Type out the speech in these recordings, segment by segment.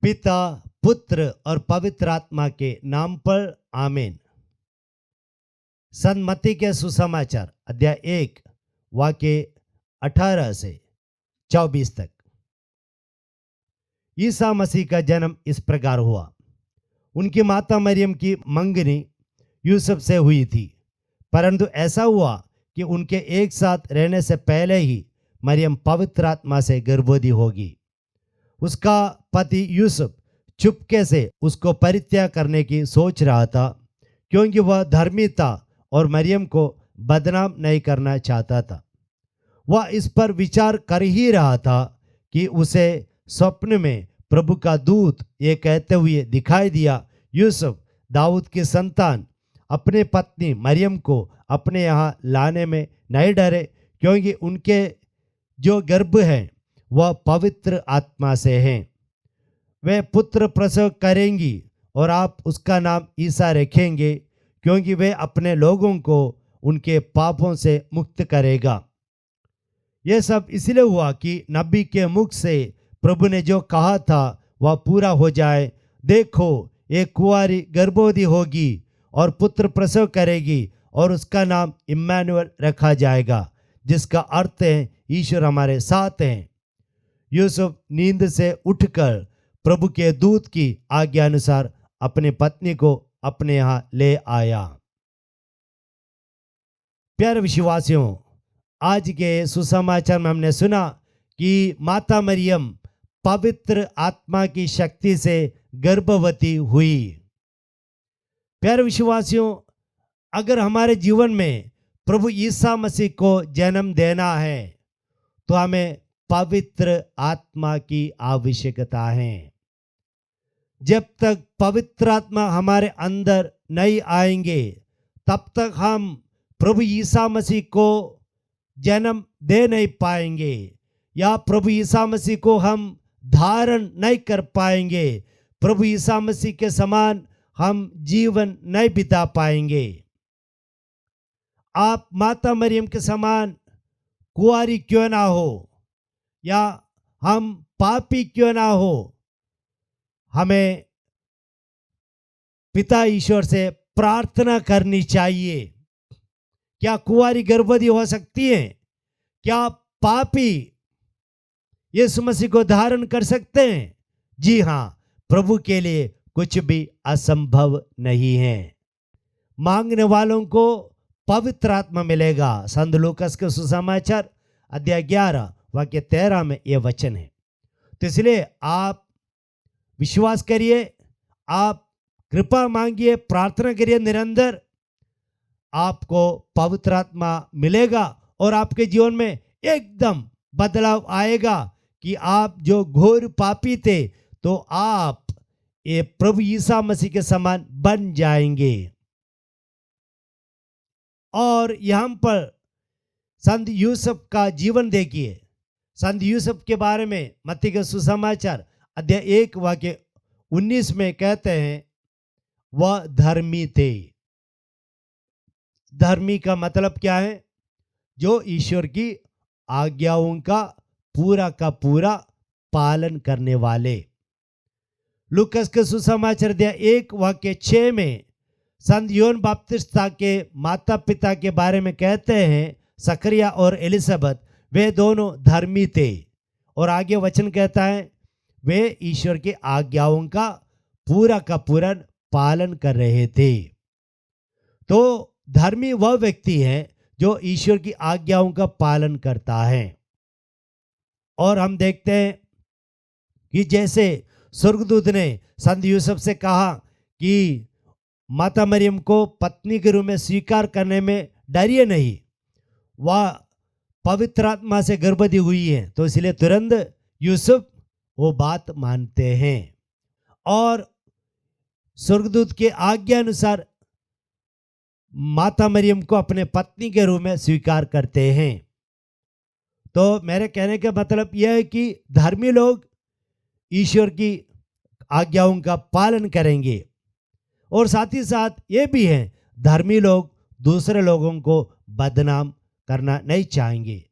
पिता, पुत्र और पवित्र आत्मा के नाम पर आमीन। संत मत्ती के सुसमाचार अध्याय 1 वाक्य 18 से 24 तक। ईसा मसीह का जन्म इस प्रकार हुआ। उनकी माता मरियम की मंगनी यूसुफ से हुई थी, परंतु ऐसा हुआ कि उनके एक साथ रहने से पहले ही मरियम पवित्र आत्मा से गर्भवती होगी। उसका पति यूसुफ चुपके से उसको परित्याग करने की सोच रहा था, क्योंकि वह धर्मी था और मरियम को बदनाम नहीं करना चाहता था। वह इस पर विचार कर ही रहा था कि उसे स्वप्न में प्रभु का दूत ये कहते हुए दिखाई दिया, यूसुफ दाऊद की संतान, अपने पत्नी मरियम को अपने यहाँ लाने में नहीं डरे, क्योंकि उनके जो गर्भ है वह पवित्र आत्मा से हैं। वे पुत्र प्रसव करेंगी और आप उसका नाम ईसा रखेंगे, क्योंकि वे अपने लोगों को उनके पापों से मुक्त करेगा। यह सब इसलिए हुआ कि नबी के मुख से प्रभु ने जो कहा था वह पूरा हो जाए। देखो, एक कुंवारी गर्भवती होगी और पुत्र प्रसव करेगी और उसका नाम इम्मानुएल रखा जाएगा, जिसका अर्थ है ईश्वर हमारे साथ हैं। यूसुफ नींद से उठकर प्रभु के दूत की आज्ञा अनुसार अपनी पत्नी को अपने यहाँ ले आया। प्यारे विश्वासियों, आज के सुसमाचार में हमने सुना कि माता मरियम पवित्र आत्मा की शक्ति से गर्भवती हुई। प्यारे विश्वासियों, अगर हमारे जीवन में प्रभु ईसा मसीह को जन्म देना है तो हमें पवित्र आत्मा की आवश्यकता है। जब तक पवित्र आत्मा हमारे अंदर नहीं आएंगे तब तक हम प्रभु ईसा मसीह को जन्म दे नहीं पाएंगे, या प्रभु ईसा मसीह को हम धारण नहीं कर पाएंगे। प्रभु ईसा मसीह के समान हम जीवन नहीं बिता पाएंगे। आप माता मरियम के समान कुंवारी क्यों ना हो, या हम पापी क्यों ना हो, हमें पिता ईश्वर से प्रार्थना करनी चाहिए। क्या कुंवारी गर्भवती हो सकती है? क्या पापी यीशु मसीह को धारण कर सकते हैं? जी हाँ, प्रभु के लिए कुछ भी असंभव नहीं है। मांगने वालों को पवित्र आत्मा मिलेगा। संत लूकास के सुसमाचार अध्याय 11 वाक्य 13 में यह वचन है। तो इसलिए आप विश्वास करिए, आप कृपा मांगिए, प्रार्थना करिए निरंतर, आपको पवित्र आत्मा मिलेगा और आपके जीवन में एकदम बदलाव आएगा कि आप जो घोर पापी थे तो आप ये प्रभु ईसा मसीह के समान बन जाएंगे। और यहाँ पर संत यूसुफ का जीवन देखिए। संत यूसुफ के बारे में मत्ती के सुसमाचार अध्याय 1 वाक्य 19 में कहते हैं, वह धर्मी थे। धर्मी का मतलब क्या है? जो ईश्वर की आज्ञाओं का पूरा पालन करने वाले। लूकास के सुसमाचार अध्याय 1 वाक्य 6 में संत यूहन्ना बपतिस्ता के माता पिता के बारे में कहते हैं, सकरिया और एलिजाबेथ, वे दोनों धर्मी थे। और आगे वचन कहता है, वे ईश्वर की आज्ञाओं का पूरा पालन कर रहे थे। तो धर्मी वह व्यक्ति है जो ईश्वर की आज्ञाओं का पालन करता है। और हम देखते हैं कि जैसे स्वर्गदूत ने संत यूसुफ से कहा कि माता मरियम को पत्नी के रूप में स्वीकार करने में डरिए नहीं, वह पवित्र आत्मा से गर्भवती हुई है, तो इसलिए तुरंत यूसुफ वो बात मानते हैं और स्वर्गदूत के आज्ञा अनुसार माता मरियम को अपने पत्नी के रूप में स्वीकार करते हैं। तो मेरे कहने का मतलब यह है कि धर्मी लोग ईश्वर की आज्ञाओं का पालन करेंगे, और साथ ही साथ ये भी है, धर्मी लोग दूसरे लोगों को बदनाम करना नहीं चाहेंगे,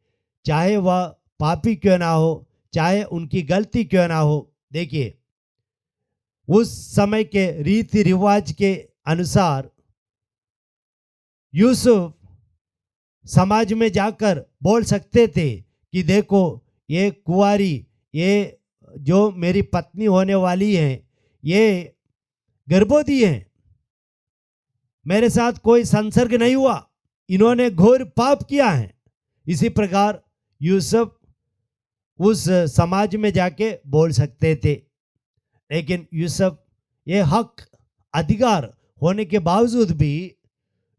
चाहे वह पापी क्यों ना हो, चाहे उनकी गलती क्यों ना हो। देखिए, उस समय के रीति रिवाज के अनुसार यूसुफ समाज में जाकर बोल सकते थे कि देखो, ये कुंवारी, ये जो मेरी पत्नी होने वाली है, ये गर्भवती है, मेरे साथ कोई संसर्ग नहीं हुआ, इन्होंने घोर पाप किया है। इसी प्रकार यूसुफ उस समाज में जाके बोल सकते थे, लेकिन यूसुफ ये हक अधिकार होने के बावजूद भी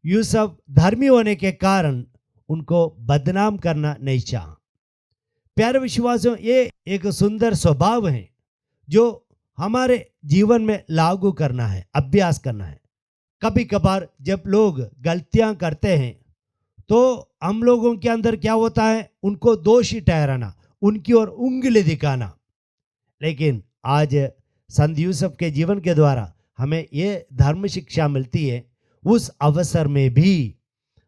यूसुफ धर्मी होने के कारण उनको बदनाम करना नहीं चाहा। प्यारे विश्वासियों, ये एक सुंदर स्वभाव है जो हमारे जीवन में लागू करना है, अभ्यास करना है। कभी कभार जब लोग गलतियां करते हैं तो हम लोगों के अंदर क्या होता है, उनको दोषी ठहराना, उनकी ओर उंगली दिखाना। लेकिन आज संत यूसुफ के जीवन के द्वारा हमें ये धर्म शिक्षा मिलती है, उस अवसर में भी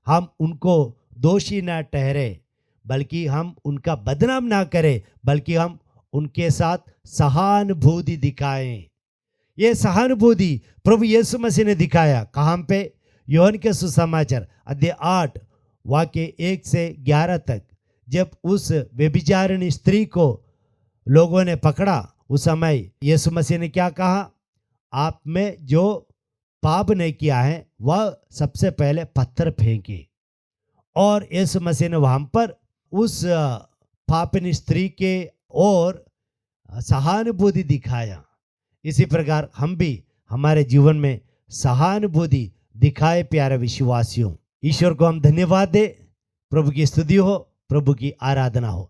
हम उनको दोषी ना ठहरे, बल्कि हम उनका बदनाम ना करें, बल्कि हम उनके साथ सहानुभूति दिखाएं। ये सहानुभूति प्रभु यीशु मसीह ने दिखाया। कहाँ पे? यूहन्ना के सुसमाचार अध्याय 8 वाक्य 1 से 11 तक। जब उस व्यभिचारिणी स्त्री को लोगों ने पकड़ा, उस समय यीशु मसीह ने क्या कहा? आप में जो पाप नहीं किया है वह सबसे पहले पत्थर फेंके। और यीशु मसीह ने वहां पर उस पापिनी स्त्री के और सहानुभूति दिखाया। इसी प्रकार हम भी हमारे जीवन में सहानुभूति दिखाए। प्यारे विश्वासियों, ईश्वर को हम धन्यवाद दे। प्रभु की स्तुति हो, प्रभु की आराधना हो।